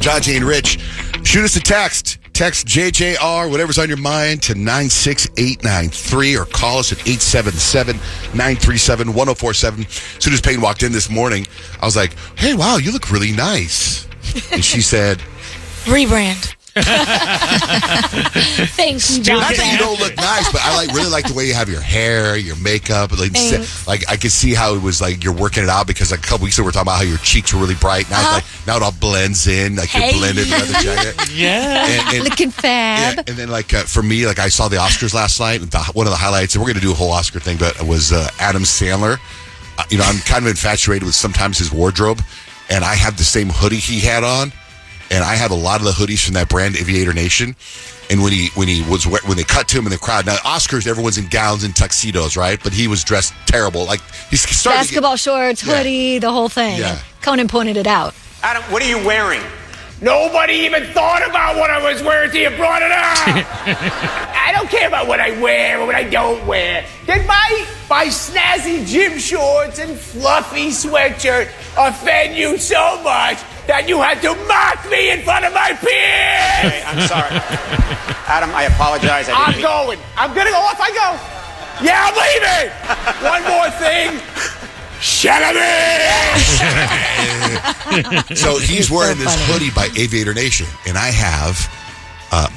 Johnjay and Rich, shoot us a text. Text JJR, whatever's on your mind, to 96893 or call us at 877-937-1047. As soon as Payton walked in this morning, I was like, hey, wow, you look really nice. And she said, rebrand. Thanks, John. Not that you don't look nice, but I really like the way you have your hair, your makeup. Like I could see how it was like you're working it out, because like a couple weeks ago we were talking about how your cheeks were really bright. Now, now it all blends in, like you're blended in the jacket. Yeah. And looking fab. Yeah, and then for me, like I saw the Oscars last night, and one of the highlights, and we're going to do a whole Oscar thing, but it was Adam Sandler. I'm kind of infatuated with sometimes his wardrobe, and I have the same hoodie he had on. And I have a lot of the hoodies from that brand, Aviator Nation. And when they cut to him in the crowd, now Oscars, everyone's in gowns and tuxedos, right? But he was dressed terrible, like he's starting basketball shorts, hoodie, the whole thing. Yeah. Conan pointed it out. Adam, what are you wearing? Nobody even thought about what I was wearing till you brought it up. I don't care about what I wear or what I don't wear. Did my snazzy gym shorts and fluffy sweatshirt offend you so much that you had to mock me in front of my peers? Hey, I'm sorry. Adam, I apologize. I'm going. I'm going to go off. I go. Yeah, I'm leaving. One more thing. Shut up! So he's wearing this hoodie by Aviator Nation, and I have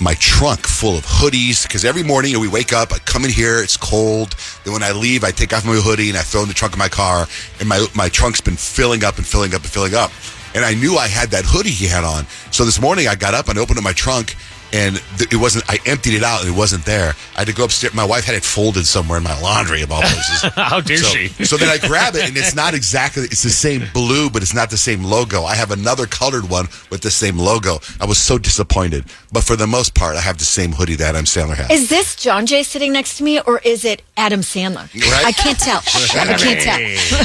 my trunk full of hoodies, because every morning we wake up, I come in here, it's cold. Then when I leave, I take off my hoodie and I throw it in the trunk of my car, and my trunk's been filling up and filling up and filling up. And I knew I had that hoodie he had on. So this morning I got up and opened up my trunk, and it wasn't. I emptied it out and it wasn't there. I had to go upstairs. My wife had it folded somewhere in my laundry of all places. How dare she? So then I grab it, and it's not exactly. It's the same blue, but it's not the same logo. I have another colored one with the same logo. I was so disappointed. But for the most part, I have the same hoodie that Adam Sandler has. Is this Johnjay sitting next to me, or is it Adam Sandler? Right? I can't tell. I can't tell.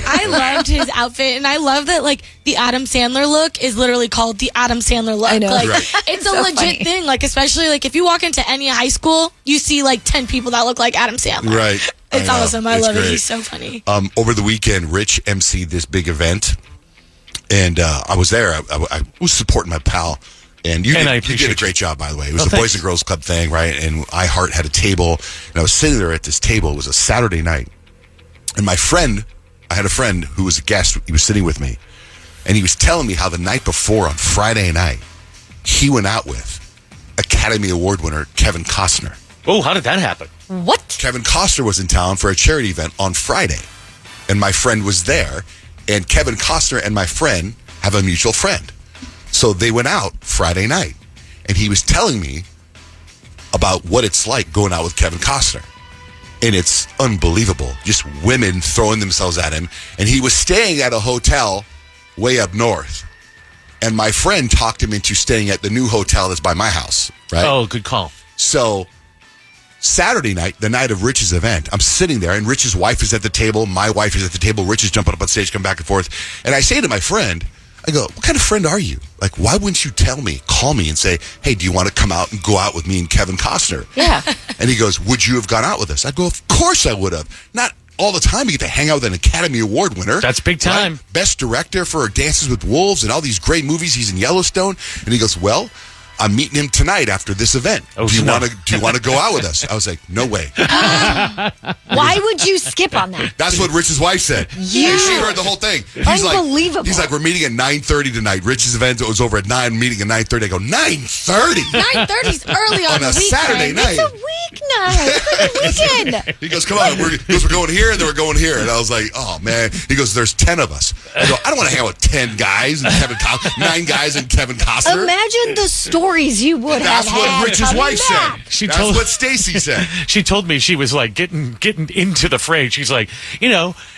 I loved his outfit, and I love that the Adam Sandler look is literally called the Adam Sandler look. I know. It's a legit thing. Especially if you walk into any high school, you see 10 people that look like Adam Sandler. Right. It's awesome. I love great. it. He's so funny. Over the weekend, Rich emceed this big event, and I was there. I was supporting my pal. And you did a great job, by the way. It was the Boys and Girls Club thing, right? And iHeart had a table, and I was sitting there at this table. It was a Saturday night. And I had a friend who was a guest. He was sitting with me, and he was telling me how the night before, on Friday night, he went out with Academy Award winner Kevin Costner. Oh, how did that happen? What? Kevin Costner was in town for a charity event on Friday, and my friend was there, and Kevin Costner and my friend have a mutual friend. So they went out Friday night, and he was telling me about what it's like going out with Kevin Costner. And it's unbelievable. Just women throwing themselves at him. And he was staying at a hotel way up north. And my friend talked him into staying at the new hotel that's by my house, right? Oh, good call. So Saturday night, the night of Rich's event, I'm sitting there, and Rich's wife is at the table. My wife is at the table. Rich is jumping up on stage, coming back and forth. And I say to my friend, I go, what kind of friend are you? Why wouldn't you call me and say, hey, do you want to come out and go out with me and Kevin Costner? Yeah. And he goes, would you have gone out with us? I go, of course I would have. Not all the time. You get to hang out with an Academy Award winner. That's big time. Right? Best director for Dances with Wolves and all these great movies. He's in Yellowstone. And he goes, well, I'm meeting him tonight after this event. Oh, do you want to go out with us? I was like, no way. Why would you skip on that? That's what Rich's wife said. Yeah. And she heard the whole thing. Unbelievable. He's like, we're meeting at 9:30 tonight. Rich's event was over at 9, meeting at 9:30. I go, 9:30? 9:30's early on a Saturday night. It's a weeknight. It's a weekend. He goes, come on. We're going here, and then we're going here. And I was like, oh, man. He goes, there's 10 of us. I go, I don't want to hang out with 10 guys and 9 guys and Kevin Costner. Imagine the stories you would That's have what had Rich's wife back. said. That's what Stacy said. She told me she was getting into the fray. She's like,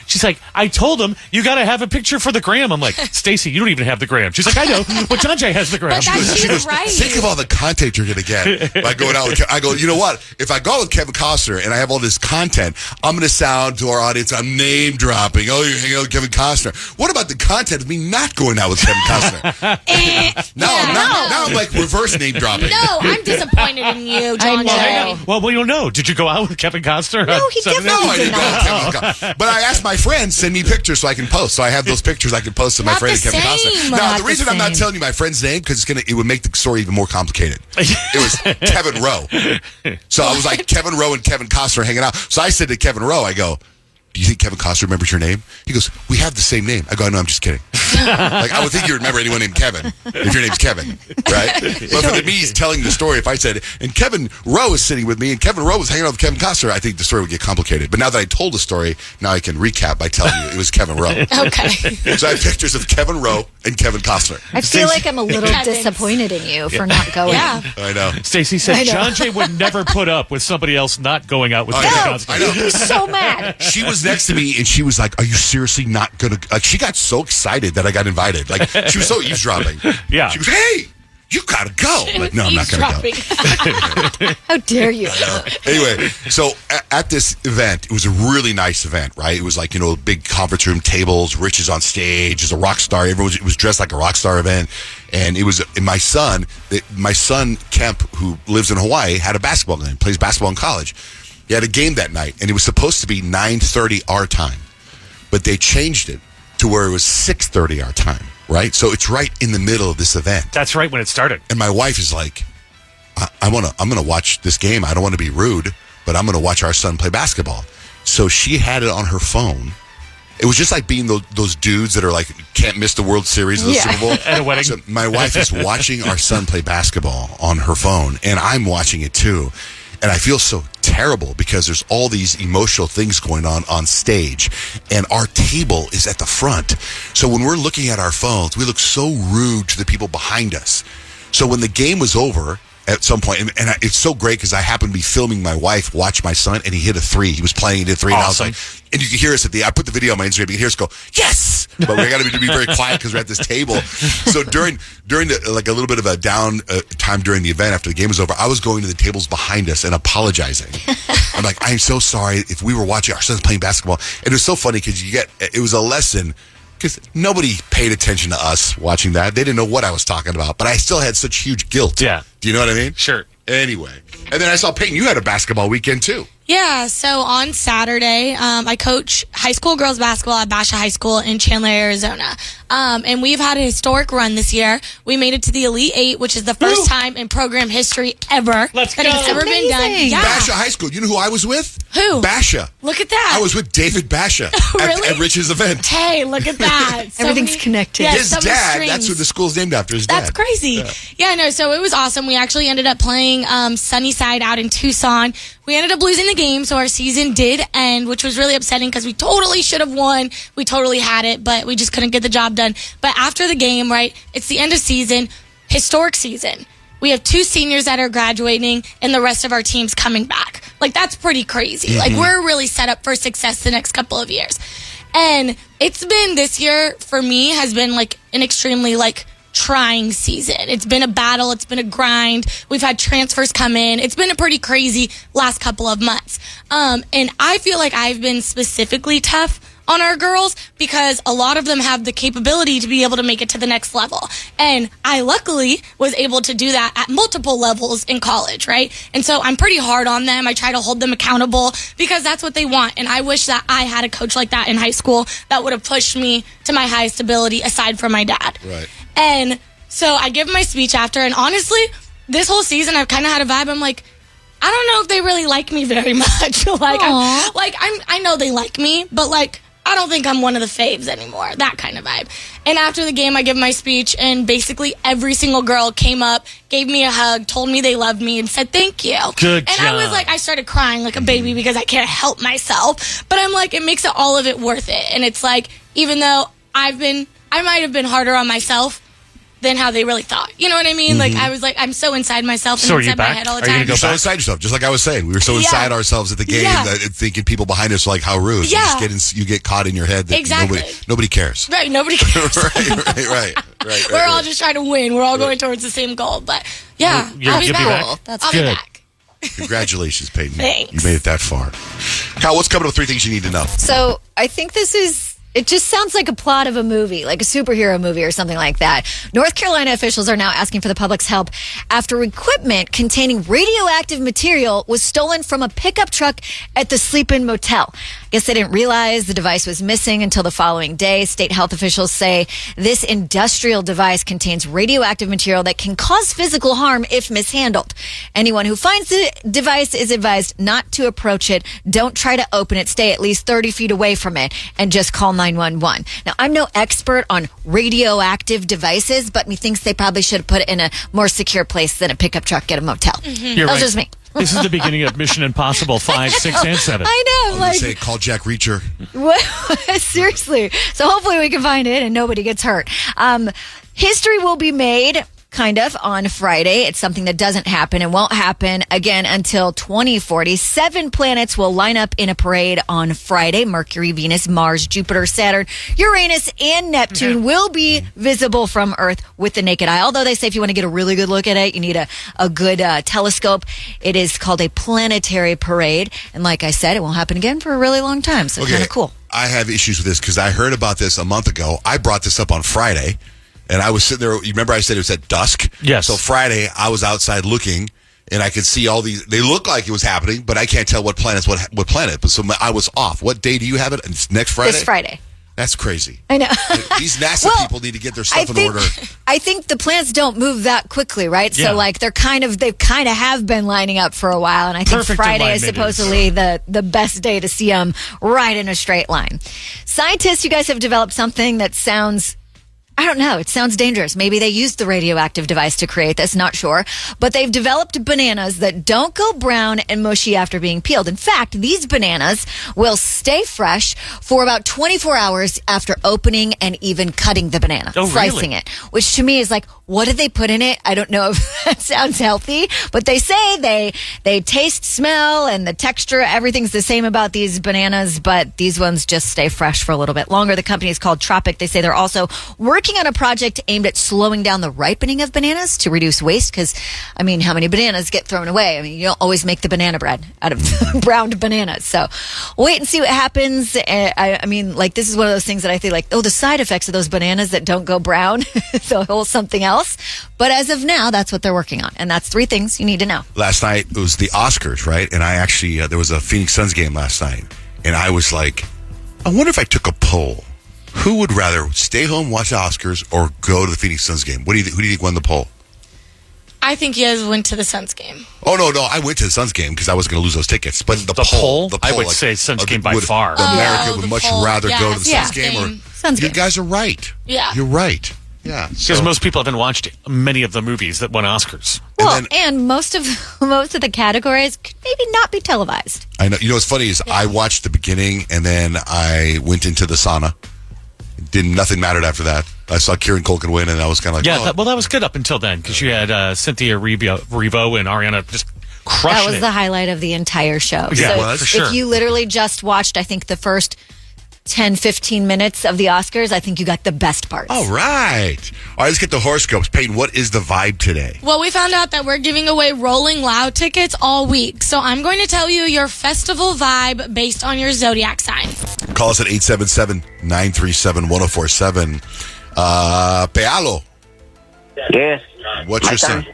she's like, I told him you got to have a picture for the gram. I'm like, Stacy, you don't even have the gram. She's like, I know, but Johnjay has the gram. But She goes, right. think of all the content you're going to get by going out with. I go, you know what? If I go out with Kevin Costner and I have all this content, I'm going to sound to our audience, I'm name dropping. Oh, you're hanging out with Kevin Costner. What about the content of me not going out with Kevin Costner? Now I'm like reverse name dropping. No, I'm disappointed in you, Johnjay. Well, we don't know. Did you go out with Kevin Costner? No, he definitely No, I didn't go not. with Kevin Costner. But I asked my friends, send me pictures so I can post. So I have those pictures I can post to my Not friend the Kevin same. Costner. Not Now, the the reason I'm not same. telling you my friend's name, because it would make the story even more complicated. It was Kevin Rowe. So I was like, Kevin Rowe and Kevin Costner hanging out. So I said to Kevin Rowe, I go, do you think Kevin Costner remembers your name? He goes, we have the same name. I go, no, I'm just kidding. Like, I would think you remember anyone named Kevin if your name's Kevin, right? But for me, he's telling the story. If I said, and Kevin Rowe is sitting with me, and Kevin Rowe was hanging out with Kevin Costner, I think the story would get complicated. But now that I told the story, now I can recap by telling you it was Kevin Rowe. Okay. So I have pictures of Kevin Rowe and Kevin Costner. I feel like I'm a little Cousins. disappointed in you for not going. Yeah. I know. Stacey said I know. Johnjay would never put up with somebody else not going out with I Kevin know. Costner. I know. He's so mad. She was next to me and she was like, are you seriously not going to... Like, she got so excited that I got invited. Like, she was so eavesdropping. Yeah. She was, hey, you got to go. I'm like, no, I'm not going to go. How dare you? Anyway, so at this event, it was a really nice event, right? It was like, big conference room tables, Rich is on stage, is a rock star. It was dressed like a rock star event. And it was and my son, Kemp, who lives in Hawaii, had a basketball game, plays basketball in college. He had a game that night, and it was supposed to be 9:30 our time. But they changed it to where it was 6:30 our time, right? So it's right in the middle of this event. That's right when it started. And my wife is like, I'm gonna watch this game. I don't want to be rude, but I'm gonna watch our son play basketball. So she had it on her phone. It was just like being those dudes that are like can't miss the World Series of the Super Bowl At a wedding. So my wife is watching our son play basketball on her phone, and I'm watching it too. And I feel so terrible because there's all these emotional things going on stage, and our table is at the front. So when we're looking at our phones, we look so rude to the people behind us. So when the game was over at some point, and it's so great because I happened to be filming my wife watch my son, and he hit a three. He was playing, he hit a three, Awesome. and I was like, and you can hear us I put the video on my Instagram, you can hear us go, yes! But we got to be very quiet because we're at this table. So during the, like a little bit of a down time during the event after the game was over, I was going to the tables behind us and apologizing. I'm like, I'm so sorry if we were watching our son's playing basketball. And it was so funny because it was a lesson because nobody paid attention to us watching that. They didn't know what I was talking about, but I still had such huge guilt. Yeah. Do you know what I mean? Sure. Anyway. And then I saw Payton, you had a basketball weekend too. Yeah, so on Saturday, I coach high school girls basketball at Basha High School in Chandler, Arizona. And we've had a historic run this year. We made it to the Elite Eight, which is the first time in program history ever Let's that go. it's ever been done. Amazing. Yeah. Basha High School. You know who I was with? Who? Basha. Look at that. I was with David Basha Really? at Rich's event. Hey, look at that. So Everything's many- connected. Yeah, His so many dad, strings. that's what the school's named after, his dad. That's crazy. Yeah, no, so it was awesome. We actually ended up playing Sunnyside out in Tucson. We ended up losing the game, so our season did end, which was really upsetting because we totally should have won. We totally had it, but we just couldn't get the job done. But after the game, right, it's the end of season, historic season. We have 2 seniors that are graduating and the rest of our team's coming back. Like, that's pretty crazy. Like, we're really set up for success the next couple of years. And it's been, this year, for me, has been, like, an extremely, like, trying season. It's been a battle. It's been a grind. We've had transfers come in. It's been a pretty crazy last couple of months. And I feel like I've been specifically tough on our girls because a lot of them have the capability to be able to make it to the next level. And I luckily was able to do that at multiple levels in college, right? And so I'm pretty hard on them. I try to hold them accountable because that's what they want. And I wish that I had a coach like that in high school that would have pushed me to my highest ability aside from my dad. Right. And so I give my speech after, and honestly, this whole season I've kind of had a vibe. I'm like, I don't know if they really like me very much. I know they like me, but like, I don't think I'm one of the faves anymore. That kind of vibe. And after the game, I give my speech, and basically every single girl came up, gave me a hug, told me they loved me, and said thank you. Good and job. I was like, I started crying like a baby because I can't help myself. But I'm like, it makes it all of it worth it. And it's like, even though I might have been harder on myself than how they really thought. You know what I mean? Like, I was like, I'm so inside myself So are and you inside my back? head all the Are you time. gonna go You're so back? inside yourself, just like I was saying. We were so inside ourselves at the game that thinking people behind us are like, how rude. Yeah. You get caught in your head that Exactly. nobody cares. Right, nobody cares. right. We're all just trying to win. We're all going towards the same goal. But yeah, You'll I'll be be back. back? That's I'll be good. back. Congratulations, Payton. Thanks. You made it that far. Kyle, what's coming up with 3 things you need to know? So I think it just sounds like a plot of a movie, like a superhero movie or something like that. North Carolina officials are now asking for the public's help after equipment containing radioactive material was stolen from a pickup truck at the Sleep-In Motel. I guess they didn't realize the device was missing until the following day. State health officials say this industrial device contains radioactive material that can cause physical harm if mishandled. Anyone who finds the device is advised not to approach it. Don't try to open it. Stay at least 30 feet away from it and just call 911. Now, I'm no expert on radioactive devices, but methinks they probably should have put it in a more secure place than a pickup truck at a motel. You're That's right. just me. This is the beginning of Mission Impossible 5, 6, and 7. I know. I was going to say, call Jack Reacher. What? Seriously. So hopefully we can find it and nobody gets hurt. History will be made. Kind of on Friday. It's something that doesn't happen and won't happen again until 2040. 7 planets will line up in a parade on Friday. Mercury, Venus, Mars, Jupiter, Saturn, Uranus, and Neptune will be visible from Earth with the naked eye. Although they say if you want to get a really good look at it, you need a good telescope. It is called a planetary parade. And like I said, it won't happen again for a really long time. So kind of cool. I have issues with this because I heard about this a month ago. I brought this up on Friday. And I was sitting there. You remember I said it was at dusk? Yes. So Friday, I was outside looking, and I could see all these. They look like it was happening, but I can't tell what planet. But so I was off. What day do you have it? It's next Friday? This Friday. That's crazy. I know. These NASA people need to get their stuff in order. I think the planets don't move that quickly, right? Yeah. So like they kind of have been lining up for a while, and I think Perfect Friday is alignment supposedly the best day to see them right in a straight line. Scientists, you guys have developed something that sounds, I don't know, it sounds dangerous. Maybe they used the radioactive device to create this, not sure. But they've developed bananas that don't go brown and mushy after being peeled. In fact, these bananas will stay fresh for about 24 hours after opening and even cutting the banana, slicing it, which to me is like, what did they put in it? I don't know if that sounds healthy, but they say they taste, smell, and the texture, everything's the same about these bananas, but these ones just stay fresh for a little bit longer. The company is called Tropic. They say they're also working on a project aimed at slowing down the ripening of bananas to reduce waste because, I mean, how many bananas get thrown away? I mean, you don't always make the banana bread out of browned bananas. So wait and see what happens. I mean, like, this is one of those things that I think like, oh, the side effects of those bananas that don't go brown, so whole something else. But as of now, that's what they're working on. And that's 3 things you need to know. Last night, it was the Oscars, right? And I actually, there was a Phoenix Suns game last night. And I was like, I wonder if I took a poll. Who would rather stay home, watch the Oscars, or go to the Phoenix Suns game? Who do you think won the poll? I think you guys went to the Suns game. Oh, no. I went to the Suns game because I was going to lose those tickets. But the poll? I would say Suns game by would far. America would the much poll. rather go to the Yeah, Suns game. Or Suns you game. guys are right. Yeah. You're right. Yeah. Because most people haven't watched many of the movies that won Oscars. Well, and most of the categories could maybe not be televised. I know. You know what's funny is I watched the beginning and then I went into the sauna. Nothing mattered after that. I saw Kieran Culkin win and I was kind of like, Yeah, that was good up until then because you had Cynthia Revo and Ariana just crushing That was it. the highlight of the entire show. Yeah, so well, for sure. If you literally just watched, I think, the first 10, 15 minutes of the Oscars, I think you got the best parts. all right. All right, let's get the horoscopes. Peyton, what is the vibe today? Well, we found out that we're giving away Rolling Loud tickets all week. So I'm going to tell you your festival vibe based on your zodiac sign. Call us at 877-937-1047. Pealo, Yes. what's your sign?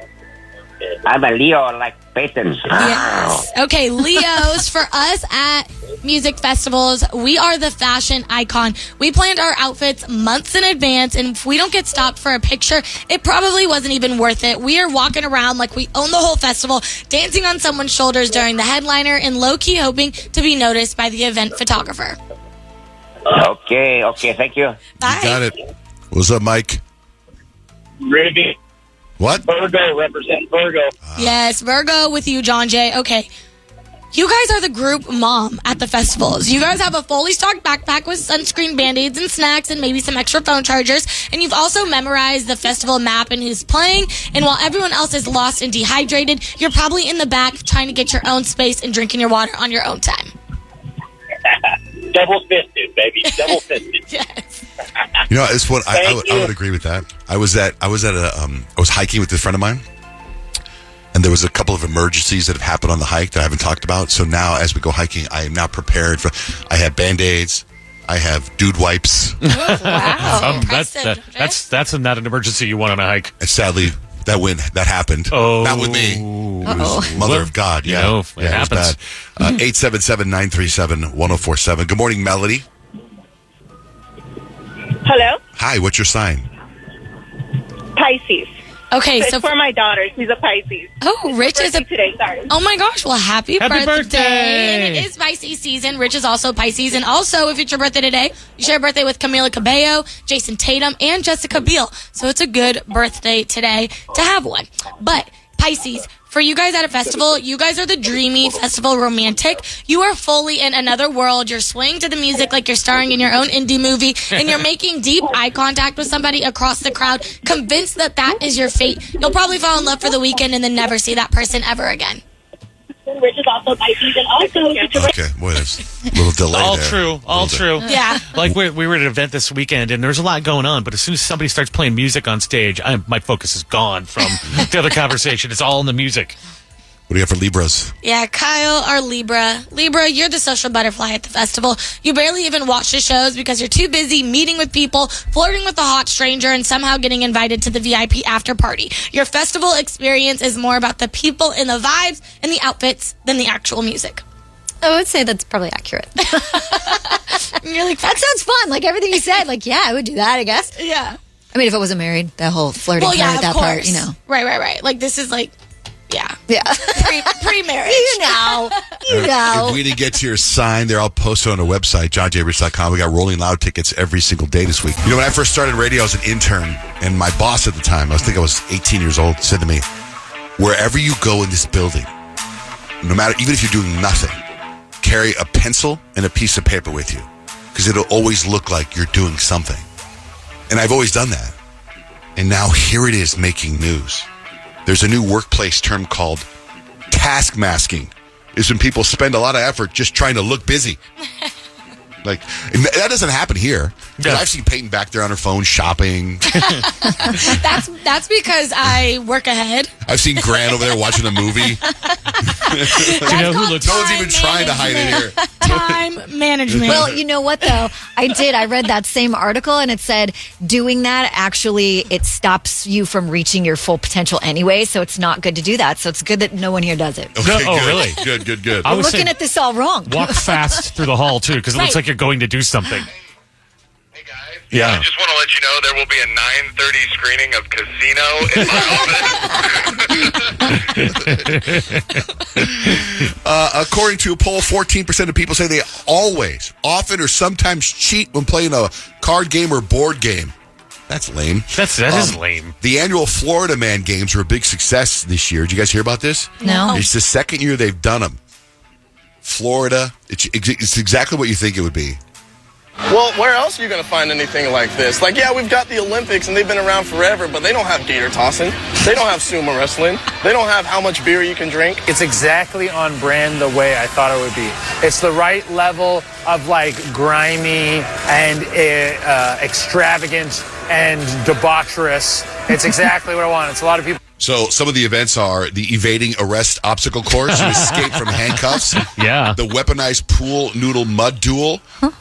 I'm a Leo like Payton. Yes. Okay, Leos, for us at music festivals, we are the fashion icon. We planned our outfits months in advance, and if we don't get stopped for a picture, it probably wasn't even worth it. We are walking around like we own the whole festival, dancing on someone's shoulders during the headliner, and low-key hoping to be noticed by the event photographer. Okay, thank you. Bye. You got it. What's up, Mike? Ruby. What? Virgo, represent Virgo. Yes, Virgo with you, Johnjay. Okay. You guys are the group mom at the festivals. You guys have a fully stocked backpack with sunscreen, Band-Aids, and snacks, and maybe some extra phone chargers. And you've also memorized the festival map and who's playing. And while everyone else is lost and dehydrated, you're probably in the back trying to get your own space and drinking your water on your own time. Double-fisted, baby. Double-fisted. Yes. You know, it's what I Thank would you. agree with that. I was hiking with a friend of mine, And there was a couple of emergencies that have happened on the hike that I haven't talked about. So now as we go hiking, I am now prepared for, I have Band-Aids. I have dude wipes. Wow. That's not an emergency you want on a hike. And sadly, that happened. Oh. Not with me. It was Mother of God. Yeah. You know, it happens. It was bad. 877-937-1047. Good morning, Melody. Hello? Hi, what's your sign? Pisces. Okay, It's so for my daughter. She's a Pisces. Rich is a today. Sorry. Oh my gosh, well, happy birthday. And it is Pisces season. Rich is also Pisces. And also, if it's your birthday today, you share a birthday with Camila Cabello, Jason Tatum, and Jessica Biel. So it's a good birthday today to have one. But Pisces, for you guys at a festival, you guys are the dreamy festival romantic. You are fully in another world. You're swaying to the music like you're starring in your own indie movie, and you're making deep eye contact with somebody across the crowd, convinced that that is your fate. You'll probably fall in love for the weekend and then never see that person ever again. Rich is also Pisces, and also Okay, boy, there's a little delay All there. true. All true. Yeah. Like we were at an event this weekend, and there's a lot going on. But as soon as somebody starts playing music on stage, my focus is gone from the other conversation. It's all in the music. What do you have for Libras? Yeah, Kyle, our Libra. Libra, you're the social butterfly at the festival. You barely even watch the shows because you're too busy meeting with people, flirting with a hot stranger, and somehow getting invited to the VIP after party. Your festival experience is more about the people and the vibes and the outfits than the actual music. I would say that's probably accurate. And you're like, That sounds fun. Like everything you said. Like, yeah, I would do that, I guess. yeah. I mean, if I wasn't married, that whole flirting Well, yeah, part, of that course. part, you know. Right. Like, this is like, yeah. Yeah. Pre-marriage. You know. If we didn't get to your sign, they're all posted on our website, JJRECAST.com. We got Rolling Loud tickets every single day this week. You know, when I first started radio, I was an intern, and my boss at the time, I was 18 years old, said to me, wherever you go in this building, no matter, even if you're doing nothing, carry a pencil and a piece of paper with you, because it'll always look like you're doing something. And I've always done that. And now here it is making news. There's a new workplace term called task masking. Is when people spend a lot of effort just trying to look busy. Like, and that doesn't happen here. Yeah. I've seen Payton back there on her phone shopping. That's because I work ahead. I've seen Grant over there watching a movie. Do you know who looks? No one's even trying to hide it here. Time management. Well, you know what, though? I read that same article, and it said doing that, actually, it stops you from reaching your full potential anyway, so it's not good to do that. So it's good that no one here does it. Okay, No, oh, good. really? Good. I I'm was looking saying, at this all wrong. walk fast through the hall, too, because it looks Right. like you're going to do something. Hey guys, Yeah. I just want to let you know there will be a 9:30 screening of Casino in my office. According to a poll, 14% of people say they always, often, or sometimes cheat when playing a card game or board game. That's lame. That is lame. The annual Florida Man Games were a big success this year. Did you guys hear about this? No. It's the second year they've done them. Florida, it's exactly what you think it would be. Well, where else are you going to find anything like this? Like, yeah, we've got the Olympics, and they've been around forever, but they don't have gator tossing. They don't have sumo wrestling. They don't have how much beer you can drink. It's exactly on brand the way I thought it would be. It's the right level of, like, grimy and extravagant and debaucherous. It's exactly what I want. It's a lot of people. So some of the events are the evading arrest obstacle course, you escape from handcuffs, Yeah. the weaponized pool noodle mud duel,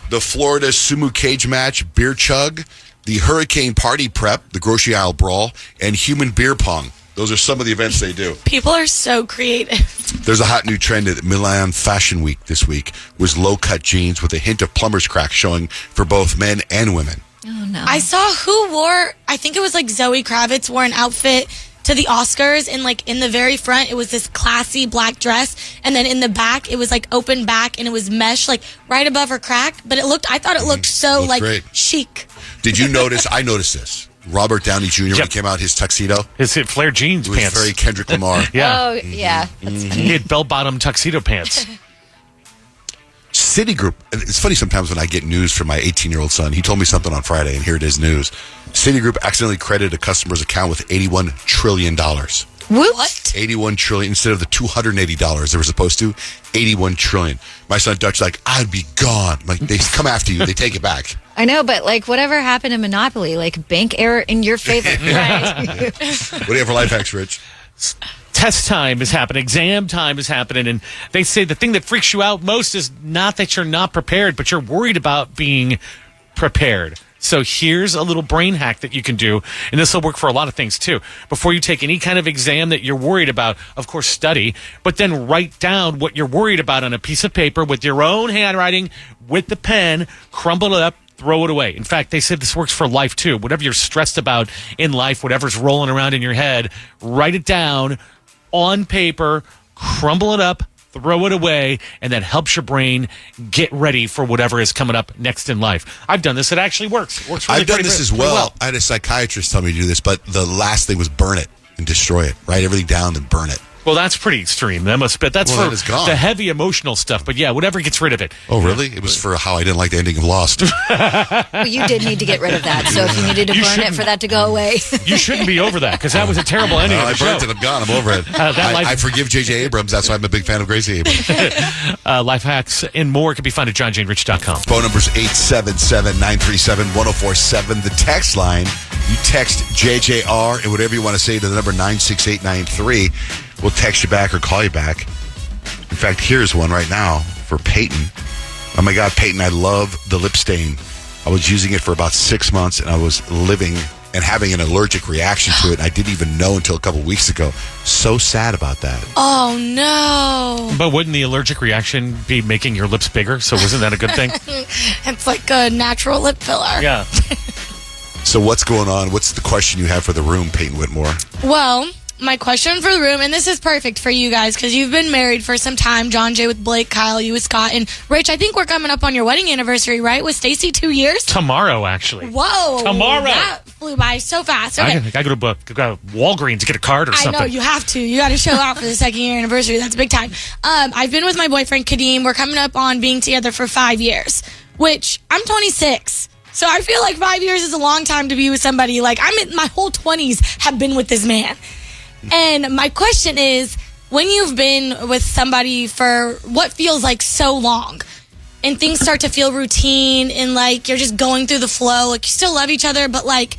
the Florida sumo cage match, beer chug, the hurricane party prep, the grocery aisle brawl, and human beer pong. Those are some of the events they do. People are so creative. There's a hot new trend at Milan Fashion Week this week, was low-cut jeans with a hint of plumber's crack showing for both men and women. Oh, no. I saw who wore, I think it was like Zoe Kravitz wore an outfit to the Oscars, and like in the very front it was this classy black dress, and then in the back it was like open back and it was mesh like right above her crack, but I thought it looked so Looked like great. chic. Did you notice? I noticed this. Robert Downey Jr. when he Yep. came out, his tuxedo, His flared jeans it was pants. very Kendrick Lamar. Yeah. Oh, yeah. That's funny. He had bell-bottom tuxedo pants. Citigroup, and it's funny sometimes when I get news from my 18-year-old son. He told me something on Friday, and here it is news. Citigroup accidentally credited a customer's account with $81 trillion. Whoops. What? $81 trillion instead of the $280 they were supposed to. $81 trillion. My son Dutch like, I'd be gone. I'm like, they come after you. They take it back. I know, but like whatever happened to Monopoly, like bank error in your favor. Right. What do you have for life hacks, Rich? test time is happening, exam time is happening, and they say the thing that freaks you out most is not that you're not prepared, but you're worried about being prepared. So here's a little brain hack that you can do, and this will work for a lot of things too. Before you take any kind of exam that you're worried about, of course, study, but then write down what you're worried about on a piece of paper with your own handwriting, with the pen, crumble it up, throw it away. In fact, they said this works for life too. Whatever you're stressed about in life, whatever's rolling around in your head, write it down on paper, crumble it up, throw it away, and that helps your brain get ready for whatever is coming up next in life. I've done this. It actually works. It works really I've done this as well. I had a psychiatrist tell me to do this, but the last thing was burn it and destroy it. Write everything down and burn it. Well, that's pretty extreme. That's for that is gone. the heavy emotional stuff. But yeah, whatever gets rid of it. Oh, really? It was for how I didn't like the ending of Lost. Well, you did need to get rid of that. So if you needed to burn it for that to go away. You shouldn't be over that, because that was a terrible ending of the show. I burnt it. I'm gone. I'm over it. I forgive J.J. Abrams. That's why I'm a big fan of Gracie Abrams. Life hacks and more can be found at johnjayrich.com. Phone number's 877-937-1047. The text line, you text JJR and whatever you want to say to the number 96893. We'll text you back or call you back. In fact, here's one right now for Payton. Oh my God, Payton, I love the lip stain. I was using it for about 6 months, and I was living and having an allergic reaction to it. And I didn't even know until a couple weeks ago. So sad about that. Oh, no. But wouldn't the allergic reaction be making your lips bigger? So wasn't that a good thing? It's like a natural lip filler. Yeah. So what's going on? What's the question you have for the room, Payton Whitmore? Well, my question for the room, and this is perfect for you guys because you've been married for some time. Johnjay with Blake, Kyle, you with Scott, and Rich, I think we're coming up on your wedding anniversary, right? With Stacy, 2 years? Tomorrow, actually. Whoa. Tomorrow. That flew by so fast. Okay. I go to Walgreens to get a card or something. I know, you have to. You got to show out for the second year anniversary. That's big time. I've been with my boyfriend, Kadeem. We're coming up on being together for 5 years, which I'm 26. So I feel like 5 years is a long time to be with somebody. Like, I'm in my whole 20s have been with this man. And my question is, when you've been with somebody for what feels like so long, and things start to feel routine, and like you're just going through the flow, like you still love each other, but like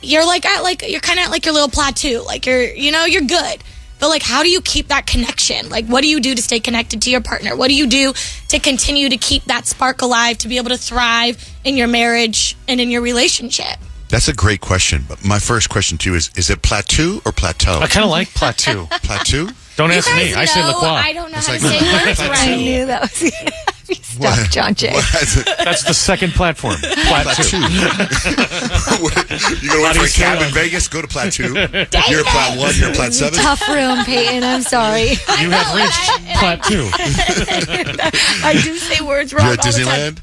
you're like at like you're kind of at like your little plateau, like you're good, but like how do you keep that connection? Like what do you do to stay connected to your partner? What do you do to continue to keep that spark alive, to be able to thrive in your marriage and in your relationship? That's a great question, but my first question to you is it plateau or plateau? I kind of like plateau. Plateau? Don't ask me. I say LaCroix. I don't know how to say words right. I knew that was going to be stuff, Johnjay. That's the second platform. Plateau. You go to work for a cab in Vegas, go to Plateau. You're at Plat 1, you're at Plat 7. Tough room, Payton. I'm sorry. You have reached Plateau. I do say words wrong. You're at Disneyland?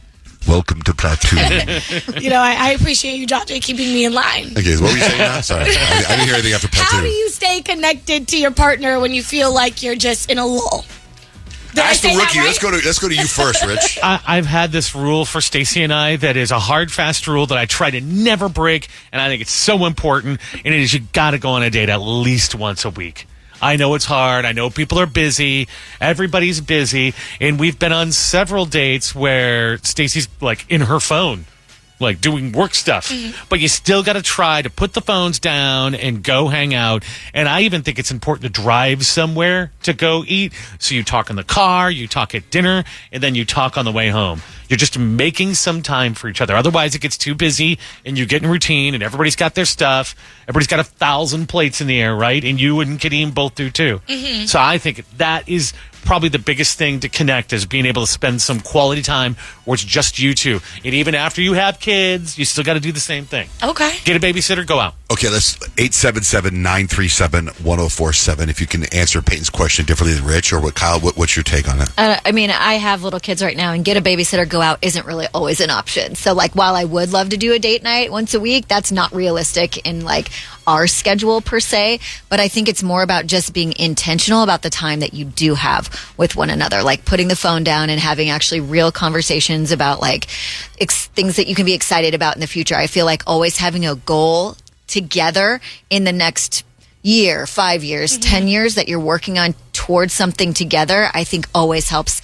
Welcome to Plateau. I appreciate you, Johnjay, keeping me in line. Okay, what were you saying now? Sorry. I didn't hear anything after Plateau. How do you stay connected to your partner when you feel like you're just in a lull? Ask the rookie. Right? Let's go to you first, Rich. I've had this rule for Stacy and I that is a hard, fast rule that I try to never break, and I think it's so important, and it is you got to go on a date at least once a week. I know it's hard. I know people are busy. Everybody's busy. And we've been on several dates where Stacy's like in her phone, like doing work stuff. Mm-hmm. But you still got to try to put the phones down and go hang out. And I even think it's important to drive somewhere to go eat. So you talk in the car, you talk at dinner, and then you talk on the way home. You're just making some time for each other. Otherwise, it gets too busy and you get in routine and everybody's got their stuff. Everybody's got 1,000 plates in the air, right? And you and Kadeem both do too. Mm-hmm. So I think that is probably the biggest thing to connect, is being able to spend some quality time where it's just you two. And even after you have kids, you still got to do the same thing. Okay. Get a babysitter, go out. Okay, let's 877-937-1047. If you can answer Peyton's question differently than Rich, or what, Kyle, what's your take on it? I mean, I have little kids right now, and get a babysitter, go out isn't really always an option. So, like, while I would love to do a date night once a week, that's not realistic in, like, our schedule per se. But I think it's more about just being intentional about the time that you do have with one another, like putting the phone down and having actually real conversations about, like, things that you can be excited about in the future. I feel like always having a goal together in the next year, 5 years, 10 years that you're working on towards something together, I think always helps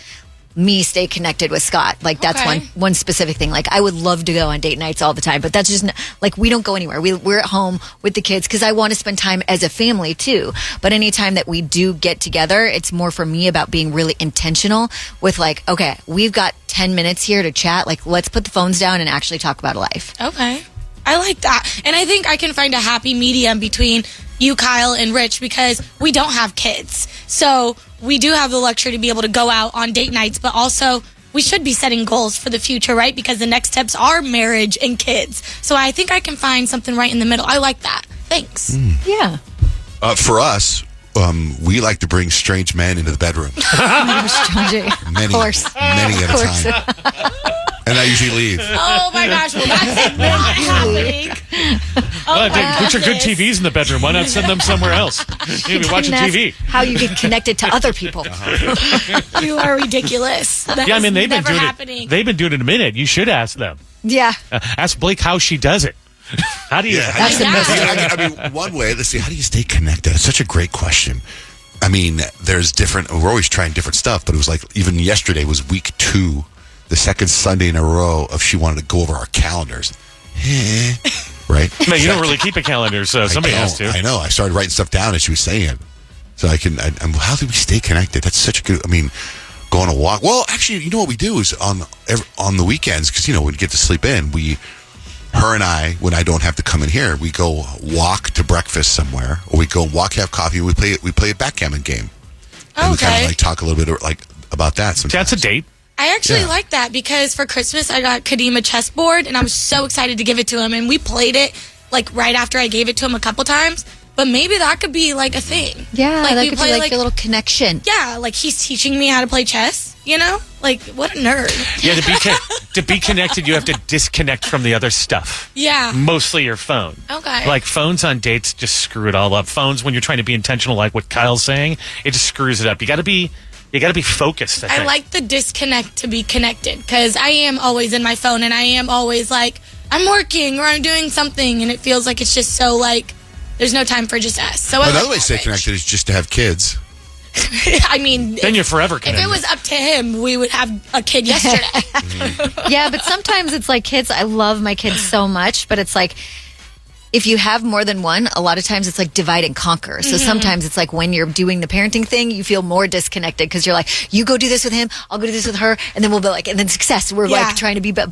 me stay connected with Scott. Like that's one specific thing. Like I would love to go on date nights all the time, but that's just like we don't go anywhere. We're at home with the kids because I want to spend time as a family too. But anytime that we do get together, it's more for me about being really intentional with like, okay, we've got 10 minutes here to chat. Like let's put the phones down and actually talk about life. Okay. I like that. And I think I can find a happy medium between you, Kyle, and Rich because we don't have kids. So we do have the luxury to be able to go out on date nights, but also we should be setting goals for the future, right? Because the next steps are marriage and kids. So I think I can find something right in the middle. I like that. Thanks. Yeah. For us, we like to bring strange men into the bedroom. Johnjay. Many, Of course. many at a time. And I usually leave. Oh my gosh, well that's not happening. Put your good TVs in the bedroom. Why not send them somewhere else? You can be watching That's TV. how you get connected to other people. You are ridiculous. That Yeah, I mean they've been never doing happening. it. They've been doing it a minute. You should ask them. Yeah. Ask Blake how she does it. How do you? Yeah, That's I mean, one way. Let's see. How do you stay connected? It's such a great question. I mean, there's different. We're always trying different stuff, but it was like even yesterday was week 2, the second Sunday in a row of she wanted to go over our calendars. Right? Man, you don't really keep a calendar, so somebody has to. I know. I started writing stuff down as she was saying it, so how do we stay connected? That's such a good. I mean, go on a walk. Well, actually, you know what we do is on the weekends because when we get to sleep in, her and I, when I don't have to come in here, we go walk to breakfast somewhere, or we go walk, have coffee, and we play a backgammon game. And we kind of like talk a little bit like about that. Sometimes. That's a date. I actually like that because for Christmas I got Kadeem a chessboard and I was so excited to give it to him and we played it like right after I gave it to him a couple times. But maybe that could be like a thing. Yeah, like, that we could play, be like a little connection. Yeah, like he's teaching me how to play chess, Like, what a nerd. Yeah, to be connected, you have to disconnect from the other stuff. Yeah. Mostly your phone. Okay. Like phones on dates just screw it all up. Phones, when you're trying to be intentional, like what Kyle's saying, it just screws it up. You got to be focused. I I like the disconnect to be connected because I am always in my phone and I am always like, I'm working or I'm doing something and it feels like it's just so like, there's no time for just us. So Another way to stay connected is just to have kids. I mean, then you're forever connected. If it was up to him, we would have a kid yesterday. Yeah, but sometimes it's like kids. I love my kids so much, but it's like if you have more than one, a lot of times it's like divide and conquer. So sometimes it's like when you're doing the parenting thing, you feel more disconnected because you're like, you go do this with him, I'll go do this with her, and then we'll be like, and then success. We're like trying to be, but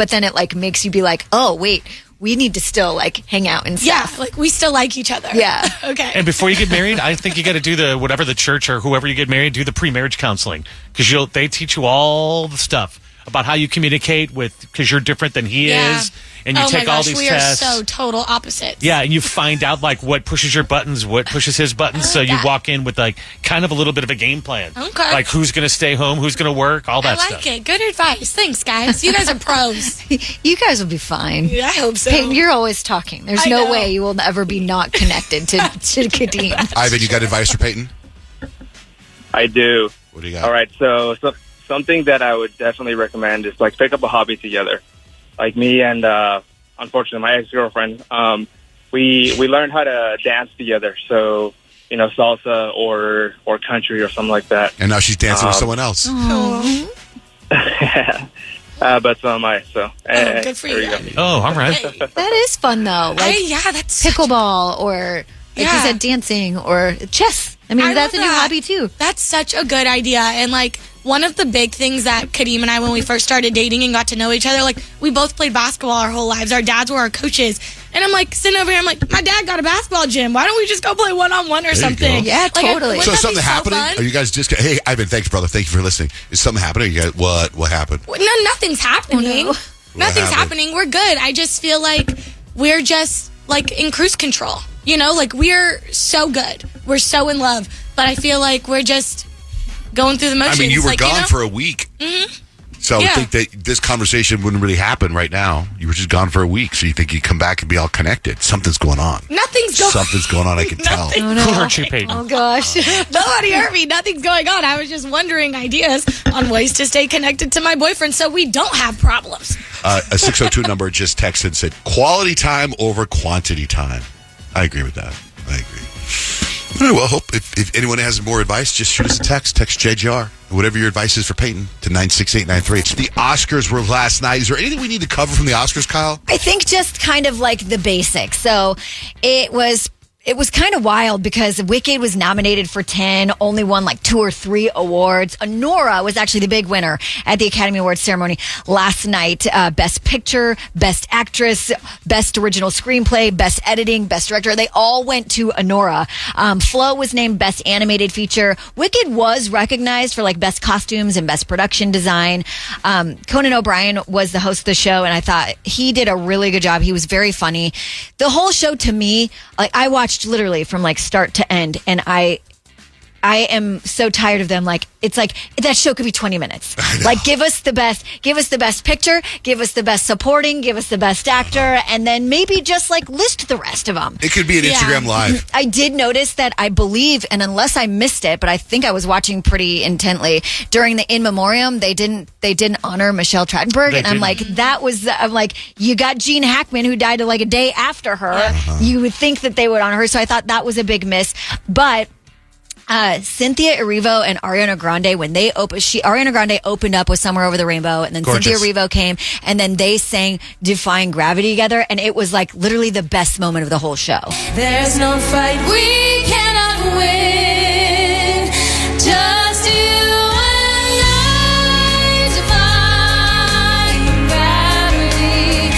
then it like makes you be like, oh wait, we need to still like hang out and stuff. Yeah, like we still like each other. Yeah. Okay. And before you get married, I think you got to do whatever the church or whoever you get married, do the pre-marriage counseling because they teach you all the stuff about how you communicate because you're different than he is, and you take all these tests. We are so total opposites. Yeah, and you find out like what pushes your buttons, what pushes his buttons, so you walk in with like kind of a little bit of a game plan. Okay. Like who's going to stay home, who's going to work, all that I stuff. like it. Good advice. Thanks, guys. You guys are pros. You guys will be fine. Yeah, I hope so. Payton, you're always talking. There's I no know. way you will ever be not connected to Kadeem. Ivan, you got advice for Payton? I do. What do you got? All right, so something that I would definitely recommend is like pick up a hobby together. Like me and unfortunately my ex-girlfriend, we learned how to dance together. So salsa or country or something like that. And now she's dancing with someone else. But so am I. So good for there you. go. Oh, all right. That is fun though. Like that's pickleball or like you said, dancing or chess. I mean, that's a new hobby too. That's such a good idea. And like one of the big things that Kadeem and I, when we first started dating and got to know each other, like we both played basketball our whole lives. Our dads were our coaches. And I'm like sitting over here, I'm like, my dad got a basketball gym. Why don't we just go play one-on-one or something? Yeah, totally. So something happening? Are you guys just? Hey, Ivan, thanks, brother. Thank you for listening. Is something happening? You guys, what happened? No, nothing's happening. Oh, no. Nothing's happening. We're good. I just feel like we're just like in cruise control. Like we're so good. We're so in love. But I feel like we're just going through the motions. I mean, you were gone for a week. Mm-hmm. So I think that this conversation wouldn't really happen right now. You were just gone for a week, so you think you'd come back and be all connected. Something's going on. Something's going on, I can tell. Who hurt you, Payton? Oh, gosh. Nobody hurt me. Nothing's going on. I was just wondering ideas on ways to stay connected to my boyfriend so we don't have problems. A 602 number just texted and said, quality time over quantity time. I agree with that. I agree. All right, well, hope if anyone has more advice, just shoot us a text. Text JJR. Whatever your advice is for Payton to 96893. The Oscars were last night. Is there anything we need to cover from the Oscars, Kyle? I think just kind of like the basics. So it was kind of wild because Wicked was nominated for 10, only won like 2 or 3 awards. Nora was actually the big winner at the Academy Awards ceremony last night. Best Picture, Best Actress, Best Original Screenplay, Best Editing, Best Director. They all went to Nora. Flo was named Best Animated Feature. Wicked was recognized for like Best Costumes and Best Production Design. Conan O'Brien was the host of the show, and I thought he did a really good job. He was very funny. The whole show, to me, like I watched literally from like start to end, and I am so tired of them. Like, it's like that show could be 20 minutes. Like, give us the best picture, give us the best supporting, give us the best actor, and then maybe just like list the rest of them. It could be an Instagram Live. I did notice that, I believe, and unless I missed it, but I think I was watching pretty intently during the In Memoriam, they didn't honor Michelle Trachtenberg, and I'm like, you got Gene Hackman, who died like a day after her. You would think that they would honor her, so I thought that was a big miss. But Cynthia Erivo and Ariana Grande, when they Ariana Grande opened up with Somewhere Over the Rainbow, and then Gorgeous. Cynthia Erivo came, and then they sang Defying Gravity together, and it was like literally the best moment of the whole show. There's no fight we cannot win. Just you and I, defying gravity.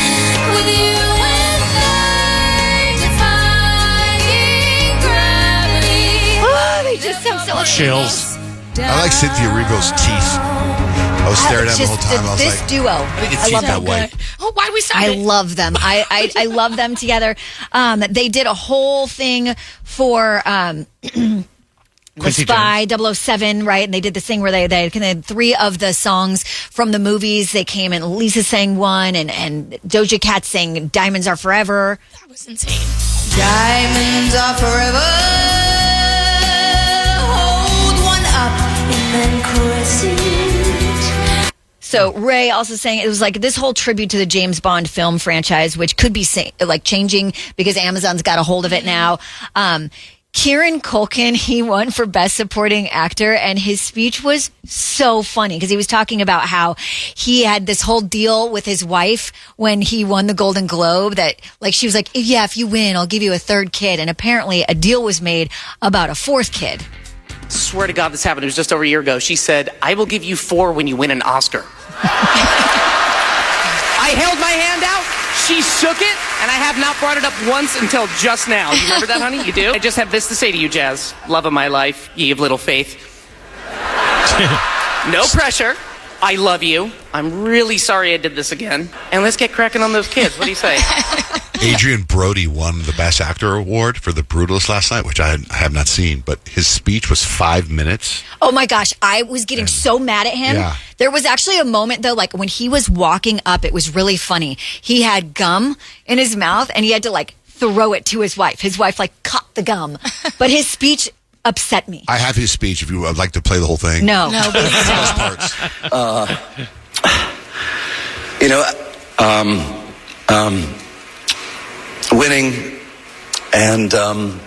With you and I, defying gravity. Oh, they just sound so Chills. I like Cynthia Erivo's teeth. I was staring at them the whole time. I was this like, duo. I think it's I love that them. white. Oh, why we I started? love them. I love them together. They did a whole thing for the Quincy Spy 007, right? And they did this thing where they had 3 of the songs from the movies. They came and Lisa sang one, and Doja Cat sang Diamonds Are Forever. That was insane. Diamonds are forever. Hold one up and then caress it. So Ray also saying it was like this whole tribute to the James Bond film franchise, which could be like changing because Amazon's got a hold of it now. Kieran Culkin, he won for Best Supporting Actor, and his speech was so funny because he was talking about how he had this whole deal with his wife when he won the Golden Globe that, like, she was like, yeah, if you win, I'll give you a 3rd kid. And apparently a deal was made about a 4th kid. Swear to God this happened. It was just over a year ago. She said, I will give you 4 when you win an Oscar. I held my hand out. She shook it, and I have not brought it up once until just now. You remember that, honey? You do? I just have this to say to you, Jazz. Love of my life, ye of little faith. No pressure. I love you. I'm really sorry I did this again. And let's get cracking on those kids. What do you say? Adrian Brody won the Best Actor award for The Brutalist last night, which I have not seen, but his speech was 5 minutes. Oh my gosh, I was getting so mad at him. Yeah. There was actually a moment though, like when he was walking up, it was really funny. He had gum in his mouth and he had to like throw it to his wife. His wife like caught the gum, but his speech upset me. I have his speech if you would like to play the whole thing. No. Those parts. Winning and I'm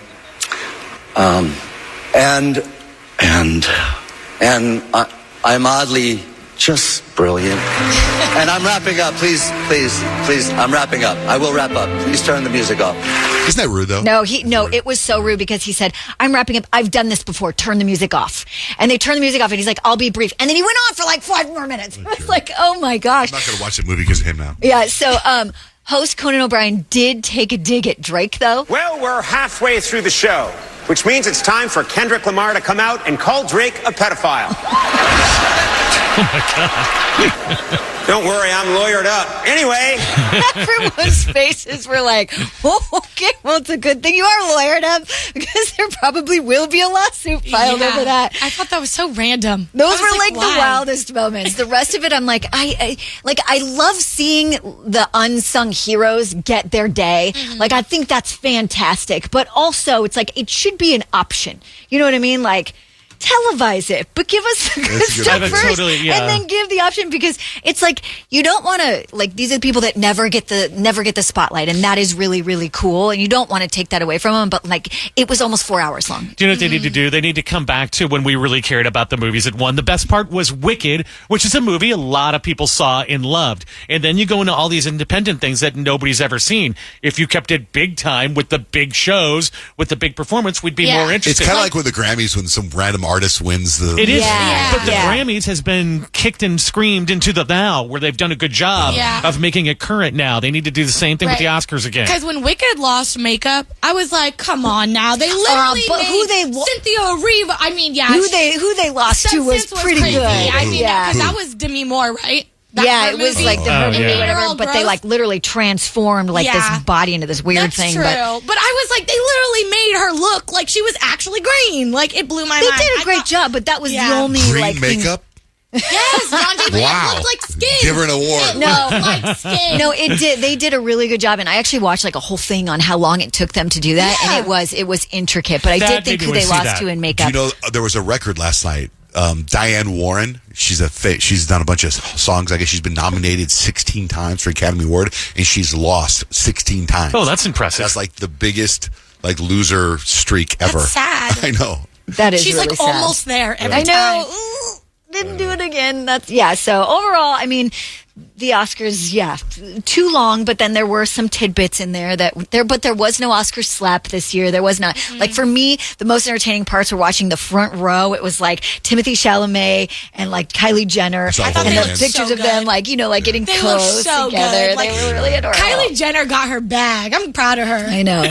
oddly just brilliant. And I'm wrapping up. Please, I'm wrapping up. I will wrap up. Please turn the music off. Isn't that rude, though? No, it was so rude because he said, I'm wrapping up. I've done this before. Turn the music off. And they turned the music off and he's like, I'll be brief. And then he went on for like 5 more minutes. I was like, oh my gosh. I'm not going to watch the movie because of him now. Yeah, so host Conan O'Brien did take a dig at Drake, though. Well, we're halfway through the show, which means it's time for Kendrick Lamar to come out and call Drake a pedophile. Oh my God. Don't worry, I'm lawyered up. Anyway. Everyone's faces were like, oh, okay, well, it's a good thing you are lawyered up because there probably will be a lawsuit filed over that. I thought that was so random. Those were like the wildest moments. The rest of it, I'm like, I love seeing the unsung heroes get their day. Mm-hmm. Like, I think that's fantastic. But also, it's like, it should be an option. You know what I mean? Like, televise it, but give us the good That's a good stuff idea. first, Totally, yeah. and then give the option, because it's like you don't want to, like, these are the people that never get the spotlight, and that is really, really cool, and you don't want to take that away from them. But like, it was almost 4 hours long. Do you know what they need to do? They need to come back to when we really cared about the movies that won. The best part was Wicked, which is a movie a lot of people saw and loved. And then you go into all these independent things that nobody's ever seen. If you kept it big time with the big shows, with the big performance, we'd be more It's interested. kind of like with the Grammys when some random artist wins the. It is, Yeah. but the Grammys has been kicked and screamed into the now, where they've done a good job of making it current now. They need to do the same thing with the Oscars again. Because when Wicked lost makeup, I was like, come on now. They literally but made who they Cynthia Erivo. I mean, yeah. Who they lost to was Substance pretty crazy. good. I mean, yeah. because that was Demi Moore, right? Yeah, it was like the her movie, They're whatever, all but they gross. like literally transformed like this body into this weird That's thing. true. But But I was like, they literally made her look like she was actually green. Like, it blew my they mind. did a great job, but that was the only Green like thing- makeup. Yes, Johnjay Wow. looked like skin. Give her an award. It looked like skin. No, it did. They did a really good job, and I actually watched like a whole thing on how long it took them to do that, and it was intricate. But I That did think made who me they wanna see lost that. to in Do makeup. you know there was a record last night? Diane Warren. She's done a bunch of songs. I guess she's been nominated 16 times for Academy Award, and she's lost 16 times. Oh, that's impressive. That's like the biggest like loser streak ever. That's sad. I know. That is She's really like sad. almost there every I know. time. Ooh, didn't do it again. So overall, I mean, the Oscars, too long, but then there were some tidbits in there but there was no Oscar slap this year. There was not. Like, for me, the most entertaining parts were watching the front row. It was like Timothée Chalamet and like Kylie Jenner, saw and both the of them. pictures So of them, good. like, like getting They look close so together. good. Like, They were really adorable. Kylie Jenner got her bag. I'm proud of her. I know.